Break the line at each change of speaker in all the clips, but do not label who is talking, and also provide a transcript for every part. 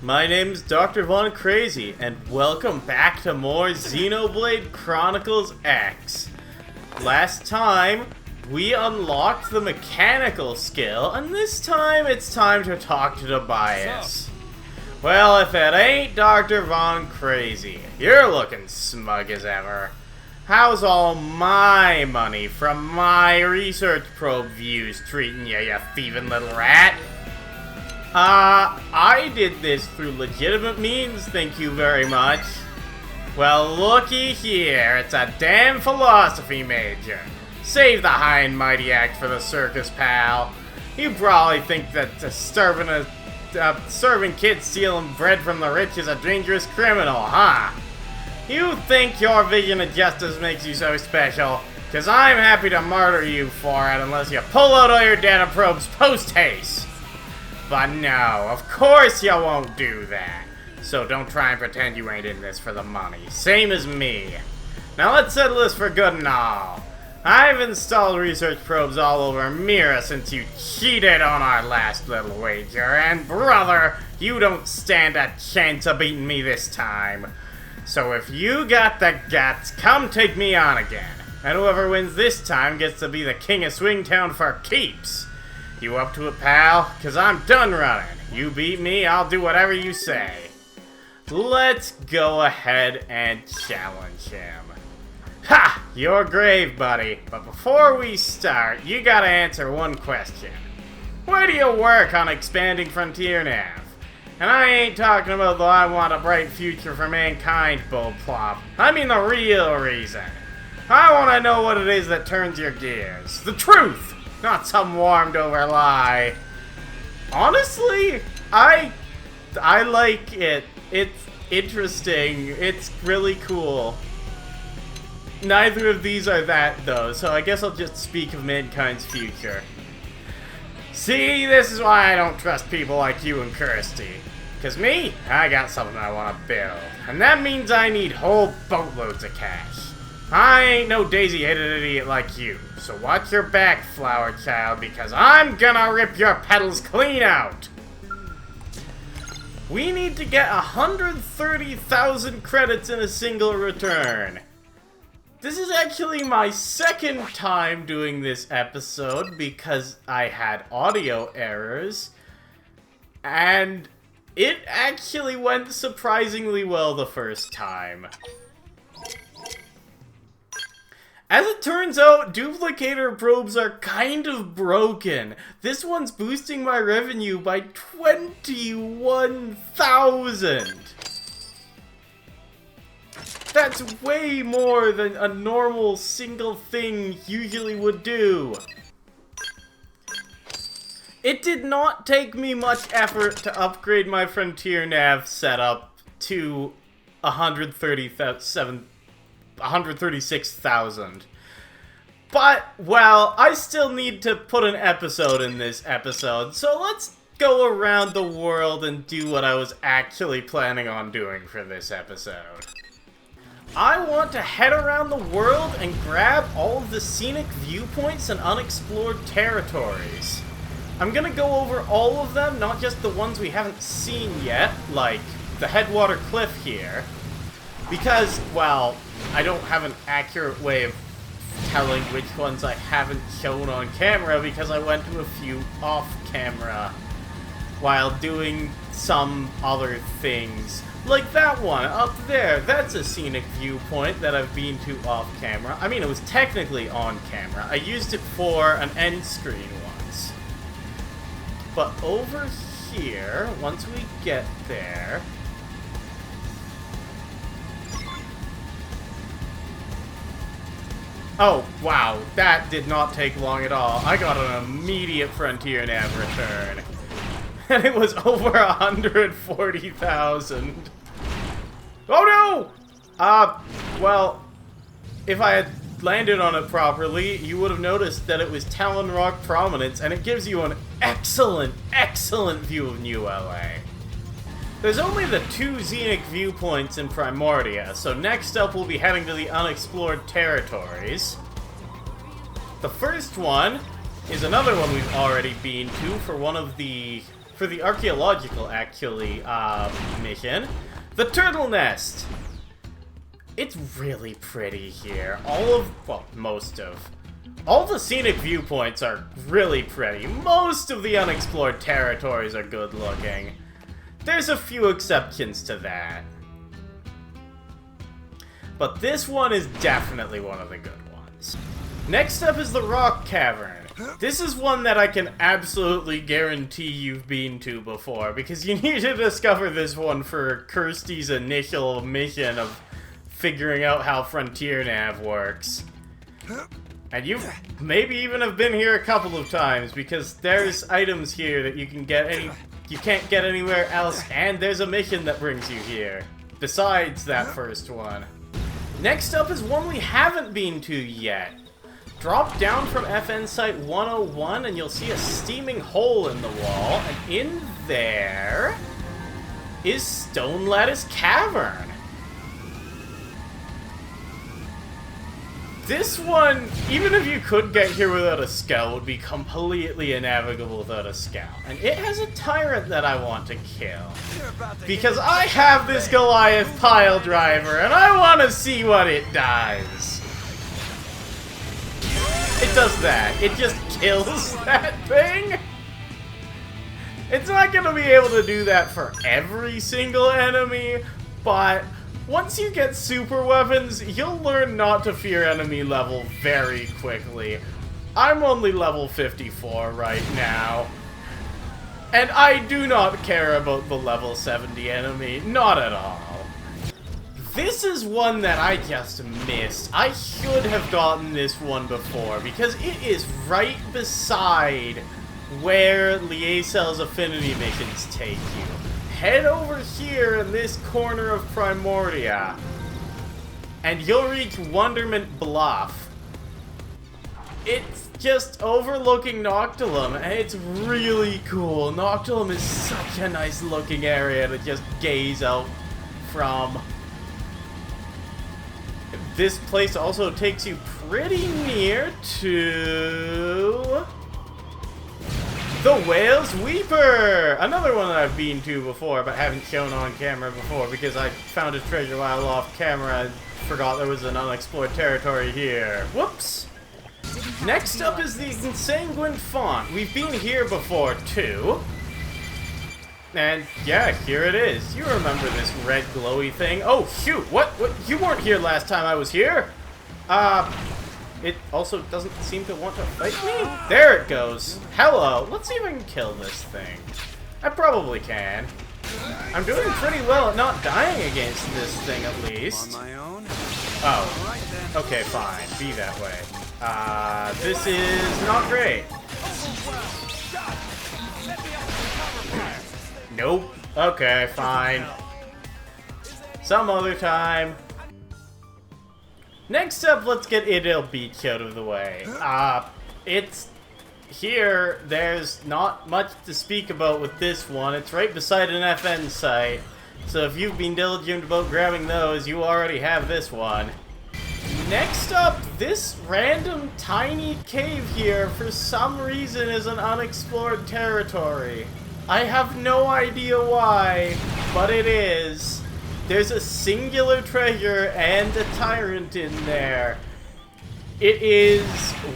My name's Dr. Von Crazy, and welcome back to more Xenoblade Chronicles X. Last time, we unlocked the mechanical skill, and this time it's time to talk to Tobias. Well, if it ain't Dr. Von Crazy, you're looking smug as ever. How's all my money from my research probe views treating you, you thieving little rat? I did this through legitimate means, thank you very much. Well, looky here, it's a damn philosophy major. Save the high and mighty act for the circus, pal. You probably think that serving kids stealing bread from the rich is a dangerous criminal, huh? You think your vision of justice makes you so special, cause I'm happy to murder you for it unless you pull out all your data probes post-haste. But no, of course you won't do that. So don't try and pretend you ain't in this for the money. Same as me. Now let's settle this for good and all. I've installed research probes all over Mira since you cheated on our last little wager. And brother, you don't stand a chance of beating me this time. So if you got the guts, come take me on again. And whoever wins this time gets to be the king of Swingtown for keeps. You up to it, pal? Cause I'm done running. You beat me, I'll do whatever you say. Let's go ahead and challenge him. Ha! You're grave, buddy. But before we start, you gotta answer one question. Where do you work on expanding Frontiernav? And I ain't talking about the I want a bright future for mankind bullplop. I mean the real reason. I wanna know what it is that turns your gears. The truth! Not some warmed over lie. Honestly, I like it. It's interesting. It's really cool. Neither of these are that though, so I guess I'll just speak of mankind's future. See, this is why I don't trust people like you and Kirsty. Cause me, I got something I want to build. And that means I need whole boatloads of cash. I ain't no daisy-headed idiot like you, so watch your back, flower child, because I'm gonna rip your petals clean out! We need to get 130,000 credits in a single return. This is actually my second time doing this episode because I had audio errors, and it actually went surprisingly well the first time. As it turns out, duplicator probes are kind of broken. This one's boosting my revenue by 21,000. That's way more than a normal single thing usually would do. It did not take me much effort to upgrade my Frontiernav setup to 136,000. But, well, I still need to put an episode in this episode, so let's go around the world and do what I was actually planning on doing for this episode. I want to head around the world and grab all of the scenic viewpoints and unexplored territories. I'm gonna go over all of them, not just the ones we haven't seen yet, like the Headwater Cliff here. Because, well, I don't have an accurate way of telling which ones I haven't shown on camera because I went to a few off camera while doing some other things. Like that one up there, that's a scenic viewpoint that I've been to off camera. I mean, it was technically on camera. I used it for an end screen once. But over here, once we get there... Oh, wow, that did not take long at all. I got an immediate Frontiernav return. And it was over 140,000. Oh no! Well, if I had landed on it properly, you would have noticed that it was Talon Rock Prominence, and it gives you an excellent, excellent view of New LA. There's only the 2 scenic viewpoints in Primordia, so next up we'll be heading to the unexplored territories. The first one is another one we've already been to for one of the for the archaeological, actually, mission. The Turtle Nest! It's really pretty here. Most of. All the scenic viewpoints are really pretty. Most of the unexplored territories are good looking. There's a few exceptions to that. But this one is definitely one of the good ones. Next up is the Rock Cavern. This is one that I can absolutely guarantee you've been to before, because you need to discover this one for Kirsty's initial mission of figuring out how Frontiernav works. And you maybe even have been here a couple of times, because there's items here that you can't get anywhere else, and there's a mission that brings you here, besides that first one. Next up is one we haven't been to yet. Drop down from FN Site 101 and you'll see a steaming hole in the wall, and in there is Stone Lattice Cavern. This one, even if you could get here without a scout, would be completely innavigable without a scout. And it has a tyrant that I want to kill. Because I have this Goliath pile driver, and I want to see what it does. It does that. It just kills that thing. It's not going to be able to do that for every single enemy, but once you get super weapons, you'll learn not to fear enemy level very quickly. I'm only level 54 right now. And I do not care about the level 70 enemy, not at all. This is one that I just missed. I should have gotten this one before, because it is right beside where Liesel's affinity missions take you. Head over here in this corner of Primordia, and you'll reach Wonderment Bluff. It's just overlooking Noctilum, and it's really cool. Noctilum is such a nice looking area to just gaze out from. This place also takes you pretty near to the Whale's Weeper! Another one that I've been to before, but haven't shown on camera before, because I found a treasure while off camera and forgot there was an unexplored territory here. Whoops! Next up is the Ensanguined Font. We've been here before, too. And, yeah, here it is. You remember this red glowy thing. Oh, shoot! What? You weren't here last time I was here! It also doesn't seem to want to fight me? There it goes. Hello. Let's see if I can kill this thing. I probably can. I'm doing pretty well at not dying against this thing, at least.
On my own?
Oh. Okay, fine. Be that way. This is not great. Nope. Okay, fine. Some other time. Next up, let's get Idil Beach out of the way. It's here. There's not much to speak about with this one. It's right beside an FN site. So if you've been diligent about grabbing those, you already have this one. Next up, this random tiny cave here, for some reason, is an unexplored territory. I have no idea why, but it is. There's a singular treasure and a tyrant in there. It is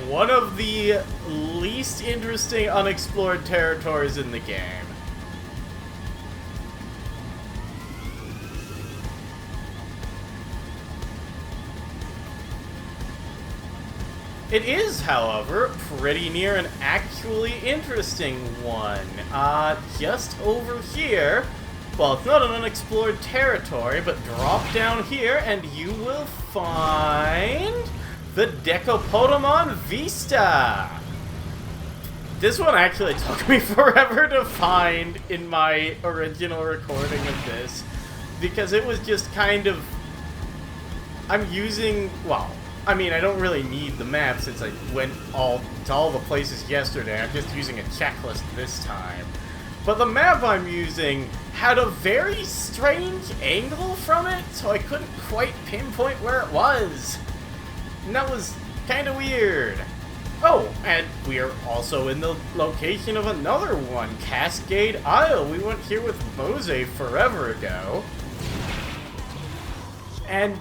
one of the least interesting unexplored territories in the game. It is, however, pretty near an actually interesting one. Just over here. Well, it's not an unexplored territory, but drop down here and you will find the Decopotamon Vista. This one actually took me forever to find in my original recording of this, because it was just kind of... I'm using... well, I mean, I don't really need the map since I went to all the places yesterday. I'm just using a checklist this time. But the map I'm using had a very strange angle from it, so I couldn't quite pinpoint where it was. And that was kind of weird. Oh, and we are also in the location of another one, Cascade Isle. We went here with Bose forever ago. And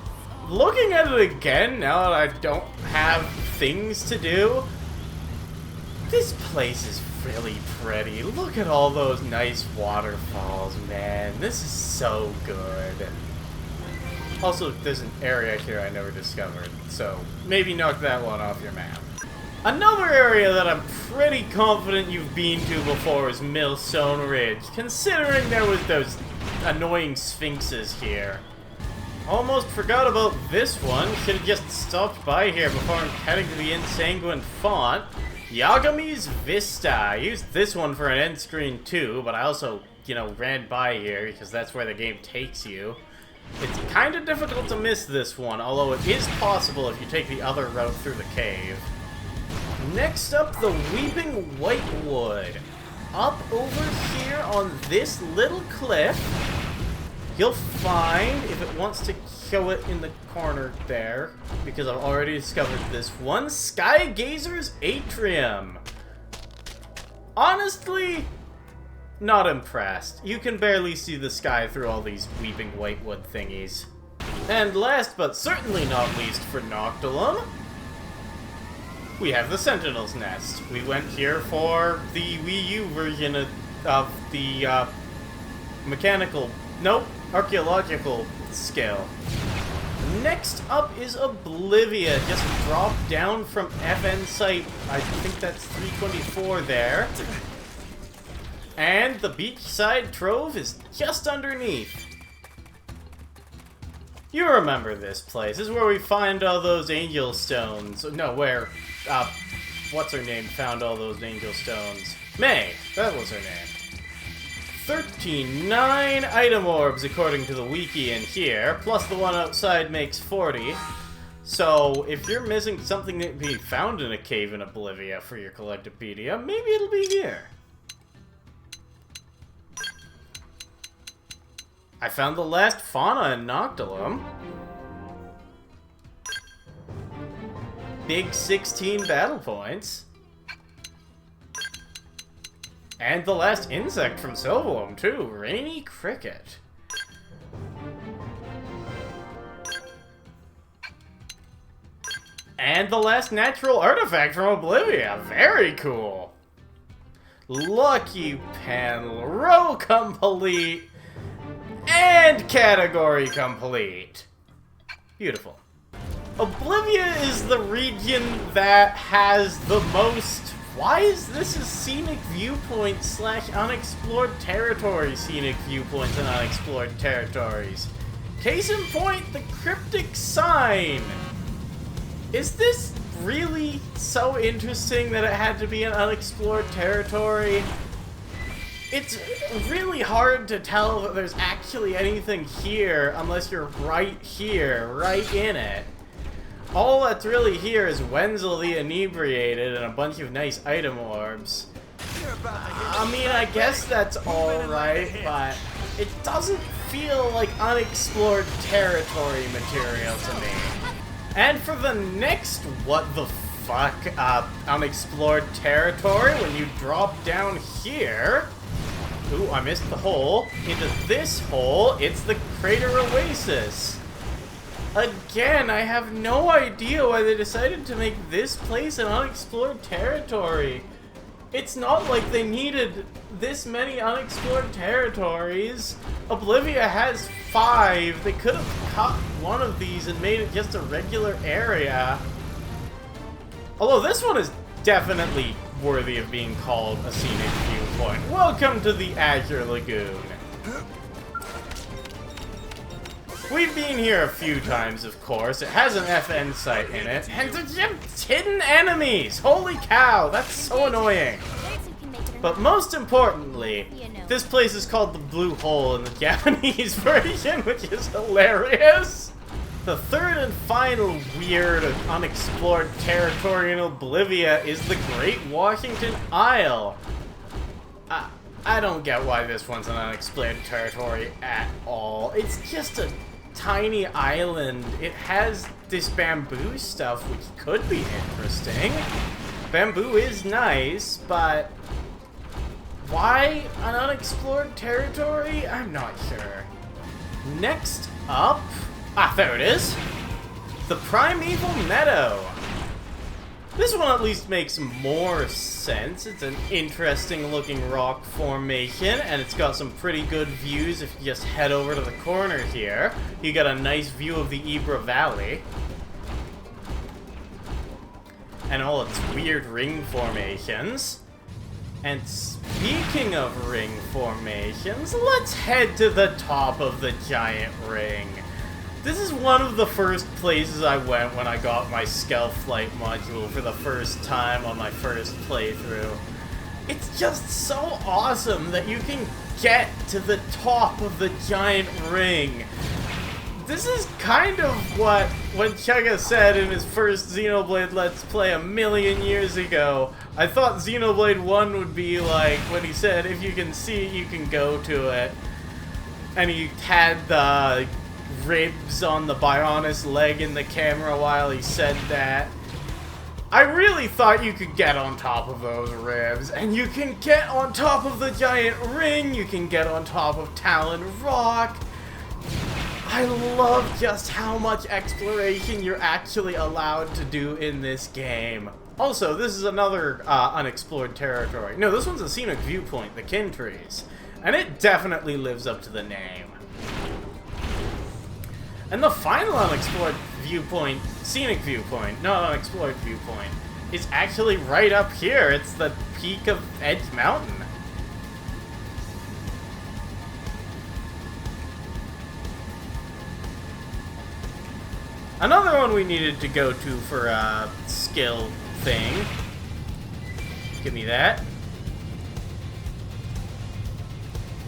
looking at it again, now that I don't have things to do, this place is really pretty. Look at all those nice waterfalls, man. This is so good. Also, there's an area here I never discovered, so maybe knock that one off your map. Another area that I'm pretty confident you've been to before is Millstone Ridge, considering there was those annoying sphinxes here. Almost forgot about this one. Should have just stopped by here before I'm heading to the Insanguine Font. Yagami's Vista. I used this one for an end screen too, but I also, ran by here because that's where the game takes you. It's kind of difficult to miss this one, although it is possible if you take the other route through the cave. Next up, the Weeping Whitewood. Up over here on this little cliff, you'll find, if it wants to show it in the corner there, because I've already discovered this one, Skygazer's Atrium. Honestly, not impressed. You can barely see the sky through all these Weeping Whitewood thingies. And last but certainly not least for Noctilum, we have the Sentinel's Nest. We went here for the Wii U version of the archaeological skill. Next up is Oblivia. Just drop down from FN site, I think that's 324 there. And the beachside trove is just underneath. You remember this place. This is where we find all those angel stones. No, where, what's her name found all those angel stones? May, that was her name. 39 item orbs according to the wiki in here, plus the one outside makes 40. So, if you're missing something that can be found in a cave in Oblivia for your Collectopedia, maybe it'll be here. I found the last fauna in Noctilum. Big 16 battle points. And the last insect from Silverloam, too. Rainy Cricket. And the last natural artifact from Oblivia. Very cool. Lucky panel. Row complete. And category complete. Beautiful. Oblivia is the region that has the most... Why is this a scenic viewpoint slash unexplored territory? Scenic viewpoints and unexplored territories. Case in point, the cryptic sign. Is this really so interesting that it had to be an unexplored territory? It's really hard to tell that there's actually anything here unless you're right here, right in it. All that's really here is Wenzel the Inebriated and a bunch of nice item orbs. I mean, I guess that's alright, but it doesn't feel like unexplored territory material to me. And for the next what the fuck unexplored territory, when you drop down here... Ooh, I missed the hole. Into this hole, it's the Crater Oasis. Again, I have no idea why they decided to make this place an unexplored territory. It's not like they needed this many unexplored territories. Oblivia has 5. They could have cut one of these and made it just a regular area. Although this one is definitely worthy of being called a scenic viewpoint. Welcome to the Azure Lagoon. We've been here a few times, of course. It has an FN site in it, and there's just hidden enemies! Holy cow, that's so annoying! But most importantly, this place is called the Blue Hole in the Japanese version, which is hilarious! The third and final weird unexplored territory in Oblivia is the Great Washington Isle. I don't get why this one's an unexplored territory at all. It's just a tiny island. It has this bamboo stuff, which could be interesting. bamboo is nice, but why an unexplored territory? I'm not sure. Next up, there it is. The Primeval Meadow. This one at least makes more sense. It's an interesting looking rock formation, and it's got some pretty good views if you just head over to the corner here. You got a nice view of the Ibra Valley. And all its weird ring formations. And speaking of ring formations, let's head to the top of the giant ring. This is one of the first places I went when I got my Scout Flight module for the first time on my first playthrough. It's just so awesome that you can get to the top of the giant ring. This is kind of what Chugga said in his first Xenoblade Let's Play a million years ago. I thought Xenoblade 1 would be like when he said, if you can see it, you can go to it. And he had the ribs on the Bionis leg in the camera while he said that. I really thought you could get on top of those ribs, and you can get on top of the giant ring, you can get on top of Talon Rock. I love just how much exploration you're actually allowed to do in this game. Also, this is another unexplored territory. No, this one's a scenic viewpoint, the Kin Trees, and it definitely lives up to the name. And the final unexplored viewpoint, scenic viewpoint, not unexplored viewpoint, is actually right up here. It's the peak of Edge Mountain. Another one we needed to go to for a skill thing. Give me that.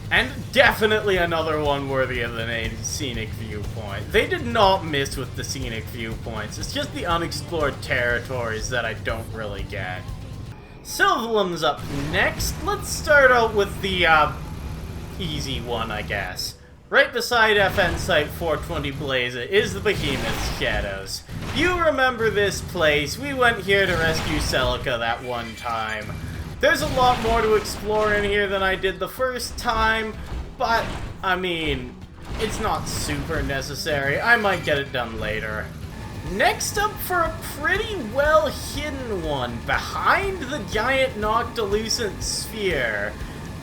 And definitely another one worthy of the name, Scenic Viewpoint. They did not miss with the Scenic Viewpoints. It's just the unexplored territories that I don't really get. Sylvalum's up next. Let's start out with the easy one, I guess. Right beside FN Site 420 Blaze is the Behemoth's Shadows. You remember this place. We went here to rescue Celica that one time. There's a lot more to explore in here than I did the first time, but, I mean, it's not super necessary. I might get it done later. Next up for a pretty well-hidden one, behind the giant Noctilucent Sphere.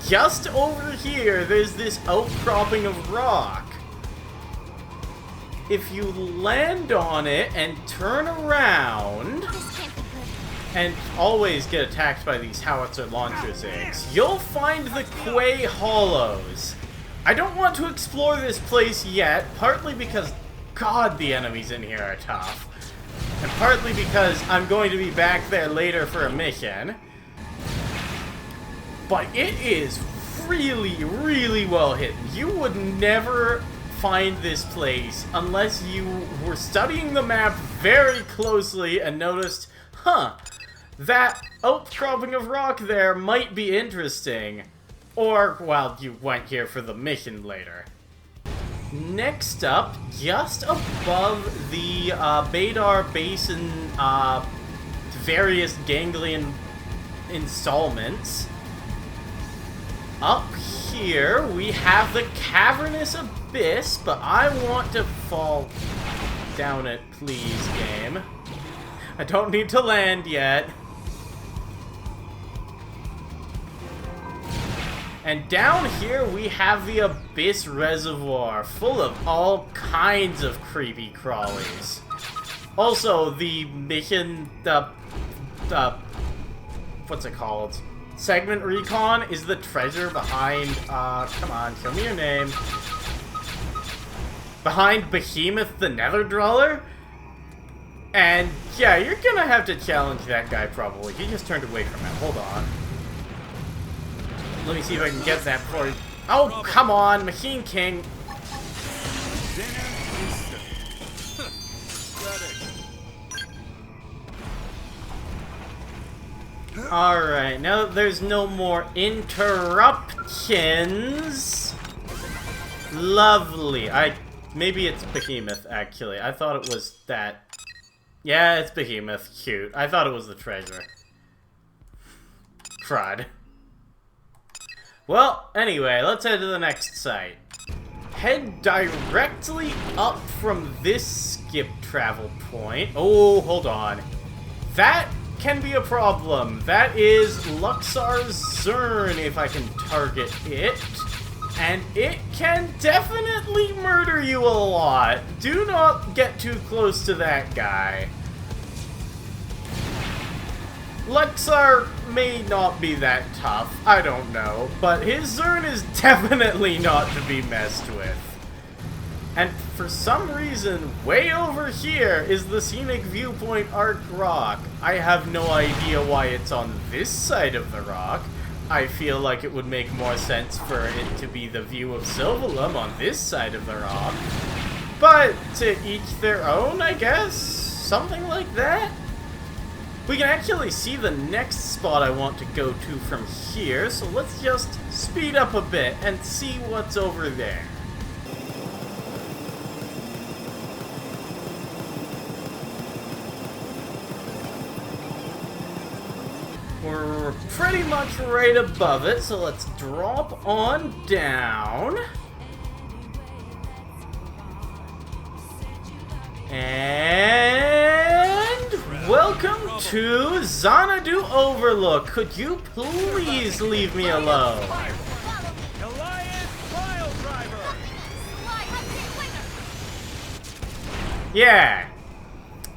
Just over here, there's this outcropping of rock. If you land on it and turn around, and always get attacked by these howitzer launcher zigs, you'll find the Quay Hollows. I don't want to explore this place yet, partly because, God, the enemies in here are tough, and partly because I'm going to be back there later for a mission. But it is really, really well hidden. You would never find this place unless you were studying the map very closely and noticed, huh, that outcropping of rock there might be interesting. Or, well, you went here for the mission later. Next up, just above the Badar Basin various ganglion installments, up here we have the Cavernous Abyss, but I want to fall down it, please, game. I don't need to land yet. And down here we have the Abyss Reservoir, full of all kinds of creepy crawlies. Also, the mission, what's it called? Segment Recon is the treasure behind, come on, show me your name. Behind Behemoth the Nether Dweller? And, yeah, you're gonna have to challenge that guy probably. He just turned away from it. Hold on. Let me see if I can get that before he... Oh, come on, Machine King. Alright, now that there's no more interruptions... Lovely. Maybe it's Behemoth, actually. I thought it was that... Yeah, it's Behemoth. Cute. I thought it was the treasure. crud. Well, anyway, let's head to the next site. Head directly up from this skip travel point. Oh, hold on. That can be a problem. That is Luxar's Zern, if I can target it. And it can definitely murder you a lot. Do not get too close to that guy. Luxar may not be that tough, I don't know, but his Zern is definitely not to be messed with. And for some reason, way over here is the scenic viewpoint arc rock. I have no idea why it's on this side of the rock. I feel like it would make more sense for it to be the view of Sylvalum on this side of the rock. But to each their own, I guess? Something like that? We can actually see the next spot I want to go to from here, so let's just speed up a bit and see what's over there. We're pretty much right above it, so let's drop on down. And welcome to Xanadu Overlook. Could you please leave me alone? Yeah.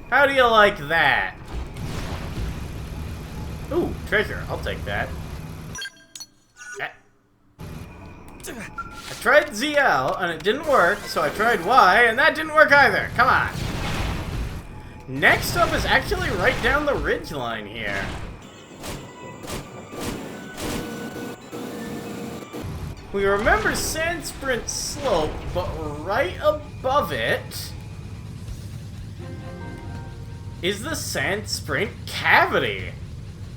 How do you like that? Ooh, treasure. I'll take that. I tried ZL, and it didn't work, so I tried Y, and that didn't work either. Come on. Next up is actually right down the ridgeline here. We remember Sand Sprint Slope, but right above it is the Sand Sprint Cavity.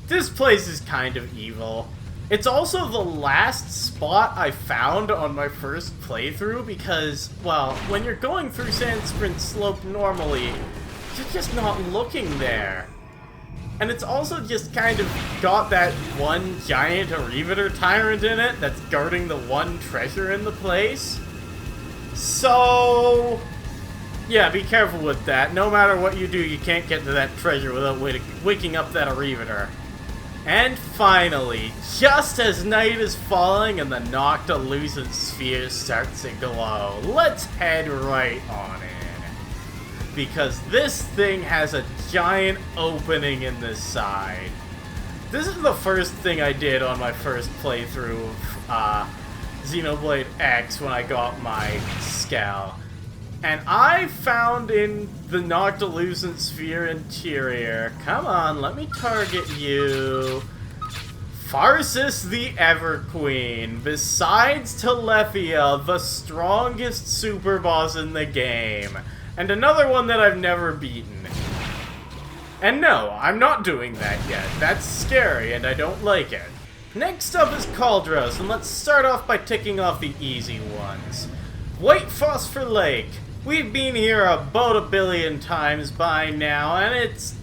This place is kind of evil. It's also the last spot I found on my first playthrough because, well, when you're going through Sand Sprint Slope normally, you're just not looking there. And it's also just kind of got that one giant Arrivator Tyrant in it that's guarding the one treasure in the place. So, yeah, be careful with that. No matter what you do, you can't get to that treasure without waking up that Arrivator. And finally, just as night is falling and the Noctilucent Sphere starts to glow, let's head right on in. Because this thing has a giant opening in the side. This is the first thing I did on my first playthrough of Xenoblade X when I got my Scowl. And I found in the Noctilucent Sphere interior, come on, let me target you, Pharsis the Everqueen, besides Telethia, the strongest super boss in the game, and another one that I've never beaten. And no, I'm not doing that yet. That's scary and I don't like it. Next up is Cauldros, and let's start off by ticking off the easy ones. White Phosphor Lake. We've been here about 1 billion times by now, and it's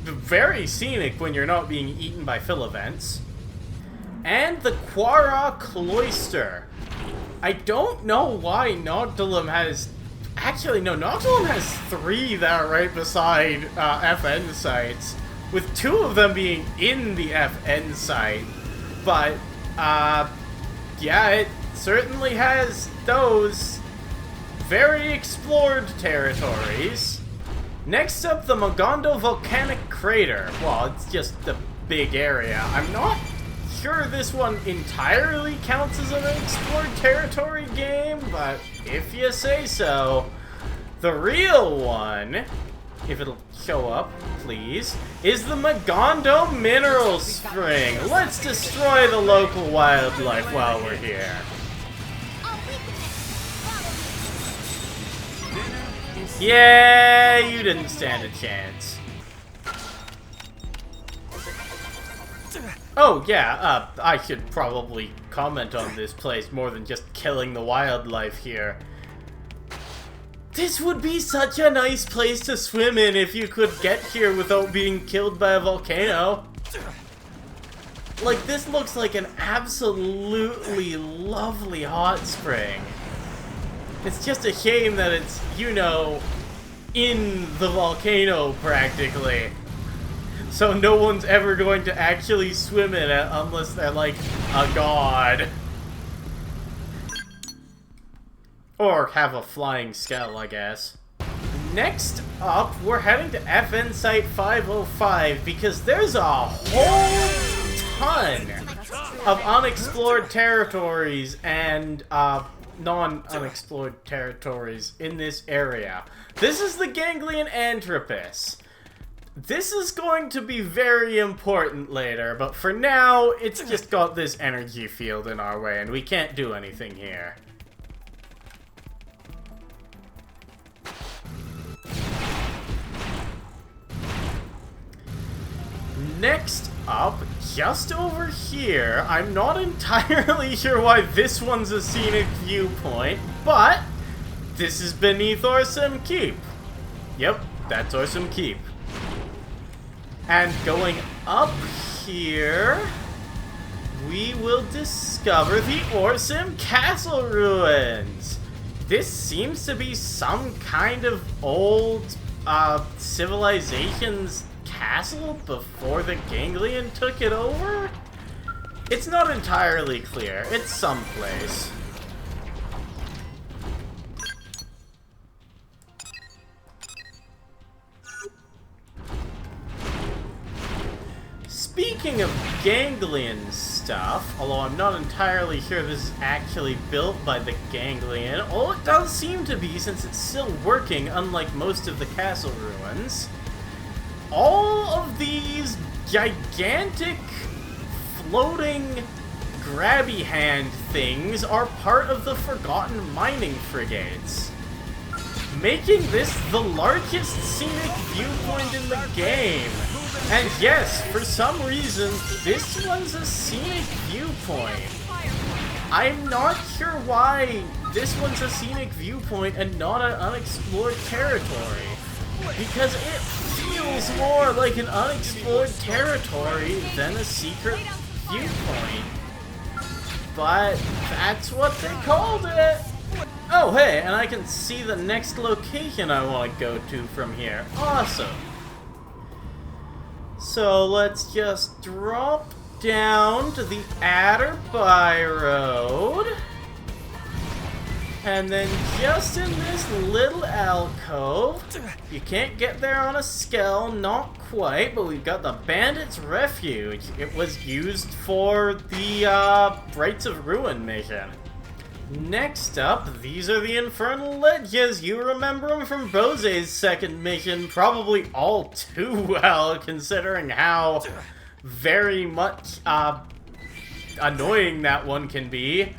very scenic when you're not being eaten by Philovents. And the Quara Cloister. I don't know why Noctilum has... Actually, no, Noctilum has 3 that are right beside FN sites, with 2 of them being in the FN site. But, yeah, it certainly has those very explored territories. Next up, the Mogondo Volcanic Crater. Well, it's just a big area. I'm not sure this one entirely counts as an explored territory game, but if you say so. The real one, if it'll show up, please, is the Mogondo Mineral Spring. Let's destroy the local wildlife while we're here. Yeah, you didn't stand a chance. Oh, yeah, I should probably comment on this place more than just killing the wildlife here. This would be such a nice place to swim in if you could get here without being killed by a volcano. Like, this looks like an absolutely lovely hot spring. It's just a shame that it's, you know, in the volcano, practically. So no one's ever going to actually swim in it unless they're, like, a god. Or have a flying skull, I guess. Next up, we're heading to FN Site 505 because there's a whole ton of unexplored territories and non-unexplored territories in this area. This is the Ganglion Antropus. This is going to be very important later, but for now, it's just got this energy field in our way and we can't do anything here. Next up, just over here, I'm not entirely sure why this one's a scenic viewpoint, but this is beneath Orsum Keep. Yep, that's Orsum Keep. And going up here, we will discover the Orsum Castle ruins. This seems to be some kind of old civilization's castle before the Ganglion took it over? It's not entirely clear. It's someplace. Speaking of Ganglion stuff, although I'm not entirely sure this is actually built by the Ganglion, although it does seem to be since it's still working unlike most of the castle ruins. All of these gigantic floating grabby hand things are part of the Forgotten Mining Frigates, making this the largest scenic viewpoint in the game. And yes, for some reason, this one's a scenic viewpoint. I'm not sure why this one's a scenic viewpoint and not an unexplored territory. Because it feels more like an unexplored territory than a secret viewpoint. But that's what they called it. Oh, hey, and I can see the next location I want to go to from here. Awesome. So let's just drop down to the Adderby Road. And then just in this little alcove, you can't get there on a skell, not quite, but we've got the Bandit's Refuge. It was used for the Rites of Ruin mission. Next up, these are the Infernal Ledges. You remember them from Bose's second mission, probably all too well, considering how very much annoying that one can be.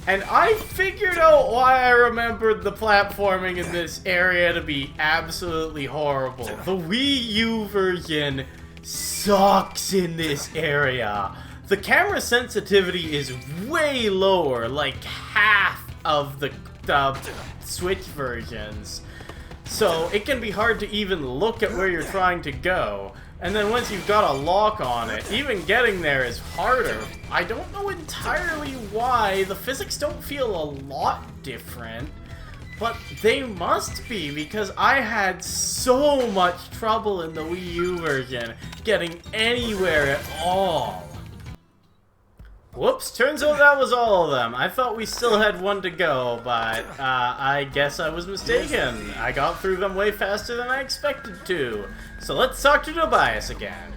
And I figured out why I remembered the platforming in this area to be absolutely horrible. The Wii U version sucks in this area. The camera sensitivity is way lower, like half of the Switch versions. So it can be hard to even look at where you're trying to go. And then once you've got a lock on it, even getting there is harder. I don't know entirely why. The physics don't feel a lot different, but they must be, because I had so much trouble in the Wii U version getting anywhere at all. Whoops, turns out that was all of them. I thought we still had one to go, but I guess I was mistaken. I got through them way faster than I expected to. So let's talk to Tobias again.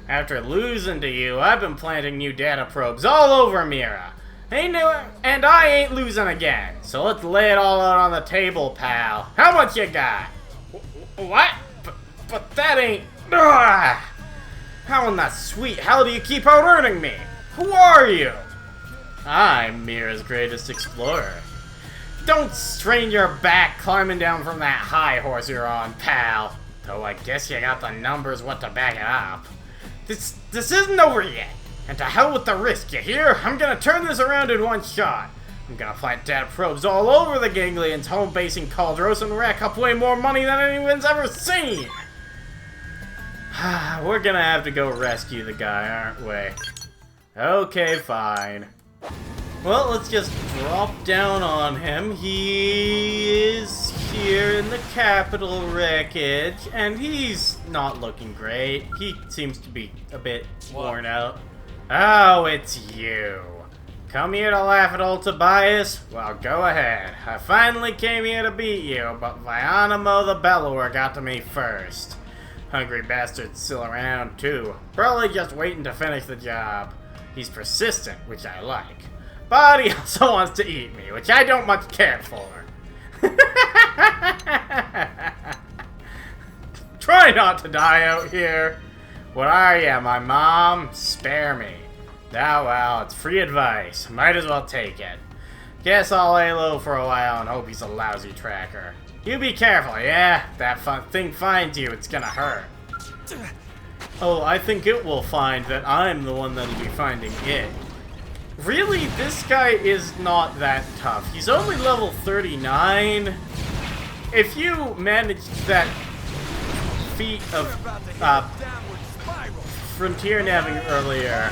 After losing to you, I've been planting new data probes all over Mira. And I ain't losing again. So let's lay it all out on the table, pal. How much you got? What? But that ain't... Ugh. How in the sweet hell do you keep out-earning me? Who are you? I'm Mira's greatest explorer. Don't strain your back climbing down from that high horse you're on, pal. Though I guess you got the numbers what to back it up. This isn't over yet. And to hell with the risk, you hear? I'm gonna turn this around in one shot. I'm gonna plant data probes all over the Ganglion's home base in Caldros and rack up way more money than anyone's ever seen. We're gonna have to go rescue the guy, aren't we? Okay, fine. Well, let's just drop down on him. He is here in the Capitol wreckage, and he's not looking great. He seems to be a bit worn out. Oh, it's you. Come here to laugh at old Tobias? Well, go ahead. I finally came here to beat you, but Vionamo the Bellower got to me first. Hungry bastard's still around, too. Probably just waiting to finish the job. He's persistent, which I like. But he also wants to eat me, which I don't much care for. Try not to die out here. What are you, my mom? Spare me. Ah, well, it's free advice. Might as well take it. Guess I'll lay low for a while and hope he's a lousy tracker. You be careful, yeah? That thing finds you, it's gonna hurt. Oh, I think it will find that I'm the one that'll be finding it. Really, this guy is not that tough. He's only level 39. If you managed that feat of Frontiernav earlier,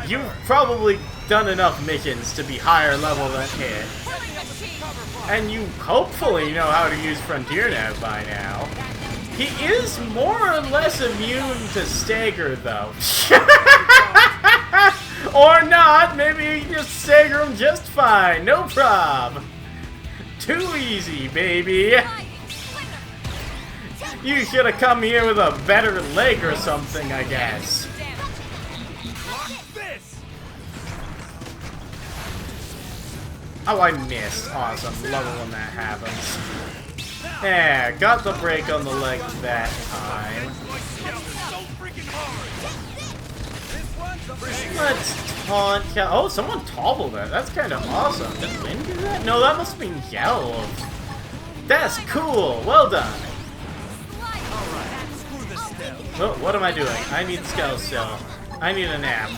you've probably done enough missions to be higher level than it. And you hopefully know how to use Frontiernav by now. He is more or less immune to stagger, though. Or not, maybe you can just stagger him just fine, no prob. Too easy, baby. You should have come here with a better leg or something, I guess. Oh, I missed. Awesome. Love it when that happens. Yeah, got the break on the leg that time. Let's taunt. Oh, someone toppled it. That's kind of awesome. Did Lynn do that? No, that must have been Yell. That's cool. Well done. Oh, what am I doing? I need Skell Cell. I need a nap.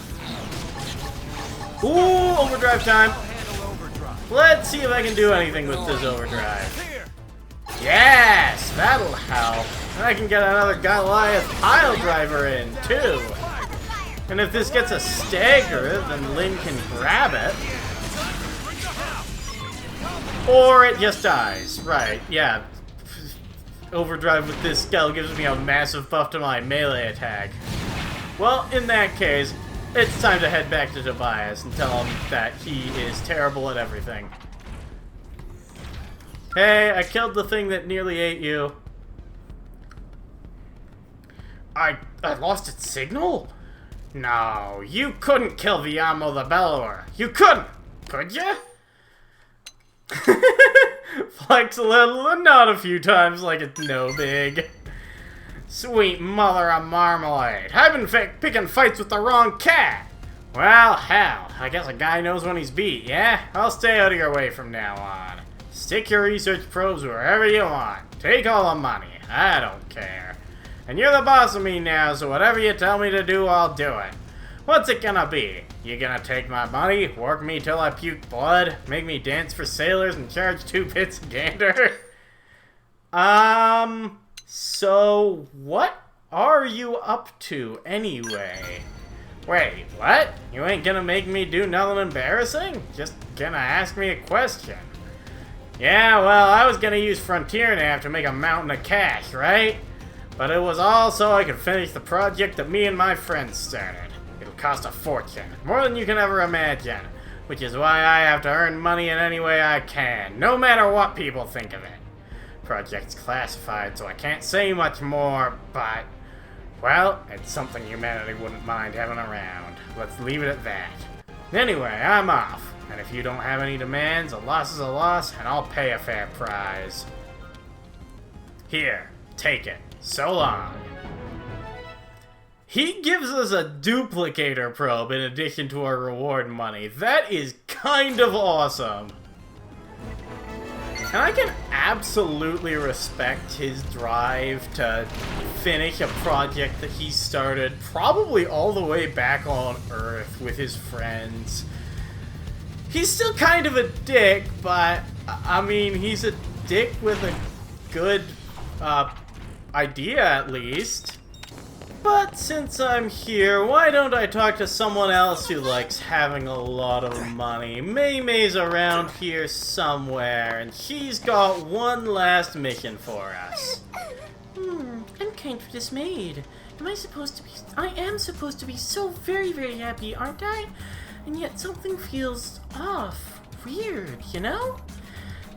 Ooh, overdrive time. Let's see if I can do anything with this overdrive. Yes, that'll help. And I can get another Goliath pile driver in, too. And if this gets a stagger, then Lynn can grab it. Or it just dies. Right, yeah. Overdrive with this spell gives me a massive buff to my melee attack. Well, in that case, it's time to head back to Tobias and tell him that he is terrible at everything. Hey, I killed the thing that nearly ate you. I lost its signal? No, you couldn't kill Vionamo the Bellower. You couldn't, could you? Flex a little and nod a few times like it's no big. Sweet mother of marmalade. I've been picking fights with the wrong cat. Well, hell, I guess a guy knows when he's beat, yeah? I'll stay out of your way from now on. Stick your research probes wherever you want. Take all the money. I don't care. And you're the boss of me now, so whatever you tell me to do, I'll do it. What's it gonna be? You gonna take my money, work me till I puke blood, make me dance for sailors, and charge 2 bits a gander? So what are you up to anyway? Wait, what? You ain't gonna make me do nothing embarrassing? Just gonna ask me a question. Yeah, well, I was gonna use Frontiernav to make a mountain of cash, right? But it was all so I could finish the project that me and my friends started. It'll cost a fortune, more than you can ever imagine, which is why I have to earn money in any way I can, no matter what people think of it. Project's classified, so I can't say much more, but, well, it's something humanity wouldn't mind having around. Let's leave it at that. Anyway, I'm off, and if you don't have any demands, a loss is a loss, and I'll pay a fair price. Here, take it. So long. He gives us a duplicator probe in addition to our reward money. That is kind of awesome. And I can absolutely respect his drive to finish a project that he started probably all the way back on Earth with his friends. He's still kind of a dick, but, I mean, he's a dick with a good, idea at least. But since I'm here, why don't I talk to someone else who likes having a lot of money? May's around here somewhere, and she's got one last mission for us.
I'm kind of dismayed. I am supposed to be so very, very happy, aren't I? And yet something feels off. Weird, you know?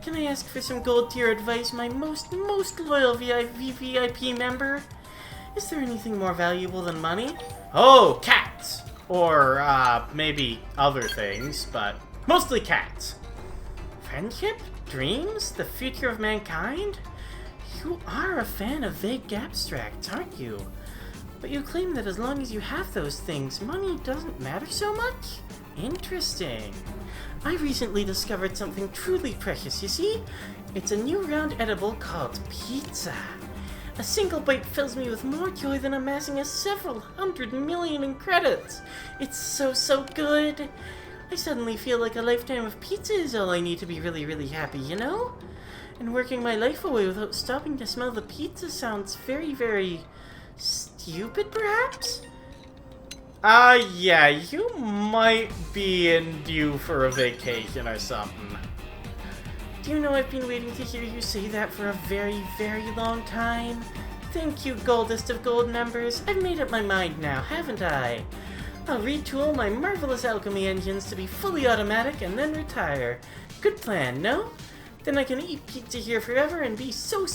Can I ask for some gold tier advice, my most loyal VIP member? Is there anything more valuable than money?
Oh, cats! Or, maybe other things, but mostly cats.
Friendship? Dreams? The future of mankind? You are a fan of vague abstracts, aren't you? But you claim that as long as you have those things, money doesn't matter so much? Interesting. I recently discovered something truly precious, you see? It's a new round edible called pizza. A single bite fills me with more joy than amassing a several 100 million in credits. It's so good. I suddenly feel like a lifetime of pizza is all I need to be really, really happy, you know? And working my life away without stopping to smell the pizza sounds very, very stupid, perhaps?
Yeah, you might be due for a vacation or something.
Do you know I've been waiting to hear you say that for a very, very long time? Thank you, goldest of gold members. I've made up my mind now, haven't I? I'll retool my marvelous alchemy engines to be fully automatic and then retire. Good plan, no? Then I can eat pizza here forever and be so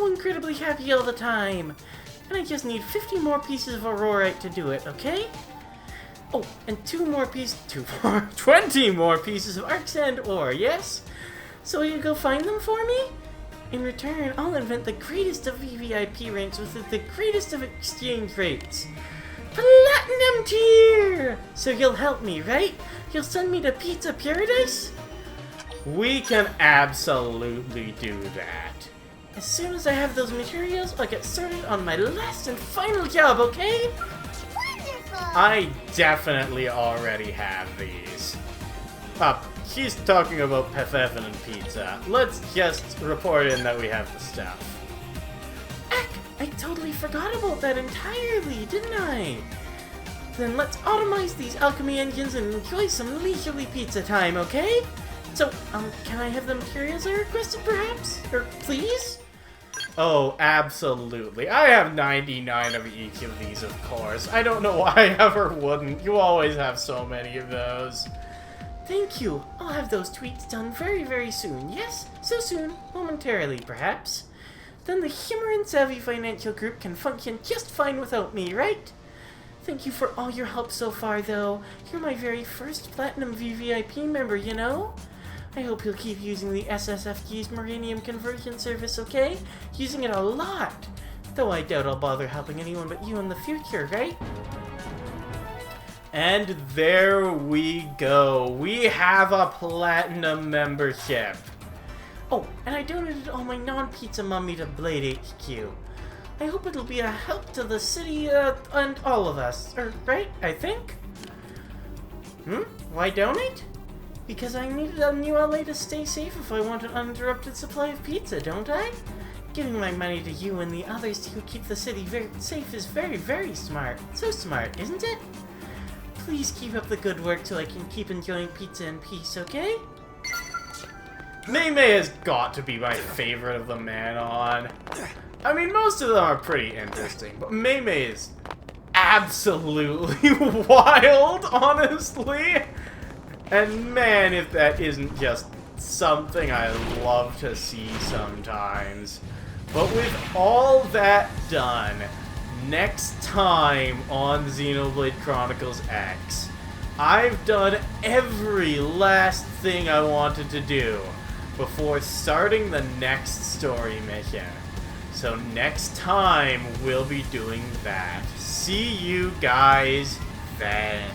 incredibly happy all the time. And I just need 50 more pieces of aurorite to do it, okay? Oh, and 20 more pieces of arc sand ore, yes? So will you go find them for me? In return, I'll invent the greatest of VVIP ranks with the greatest of exchange rates. Platinum tier! So you'll help me, right? You'll send me to Pizza Paradise?
We can absolutely do that.
As soon as I have those materials, I'll get started on my last and final job, okay?
Wonderful!
I definitely already have these. She's talking about Pefeffen and pizza. Let's just report in that we have the stuff.
Eck, I totally forgot about that entirely, didn't I? Then let's automize these alchemy engines and enjoy some leisurely pizza time, okay? So, can I have the materials I requested, perhaps? Or please?
Oh, absolutely. I have 99 of each of these, of course. I don't know why I ever wouldn't. You always have so many of those.
Thank you. I'll have those tweets done very, very soon. Yes, so soon. Momentarily, perhaps. Then the Miran Savvy Financial Group can function just fine without me, right? Thank you for all your help so far, though. You're my very first Platinum VVIP member, you know? I hope you'll keep using the SSFG's Millennium Conversion Service, okay? Using it a lot! Though I doubt I'll bother helping anyone but you in the future, right?
And there we go. We have a Platinum membership.
Oh, and I donated all my non-pizza money to Blade HQ. I hope it'll be a help to the city, and all of us. Right? I think? Why donate? Because I needed a new LA to stay safe if I want an uninterrupted supply of pizza, don't I? Giving my money to you and the others who keep the city very safe is very, very smart. So smart, isn't it? Please keep up the good work so I can keep enjoying pizza in peace, okay?
Mei has got to be my favorite of the man-on. I mean, most of them are pretty interesting, but Mei is absolutely wild, honestly. And man, if that isn't just something I love to see sometimes. But with all that done, next time on Xenoblade Chronicles X, I've done every last thing I wanted to do before starting the next story mission. So next time, we'll be doing that. See you guys then.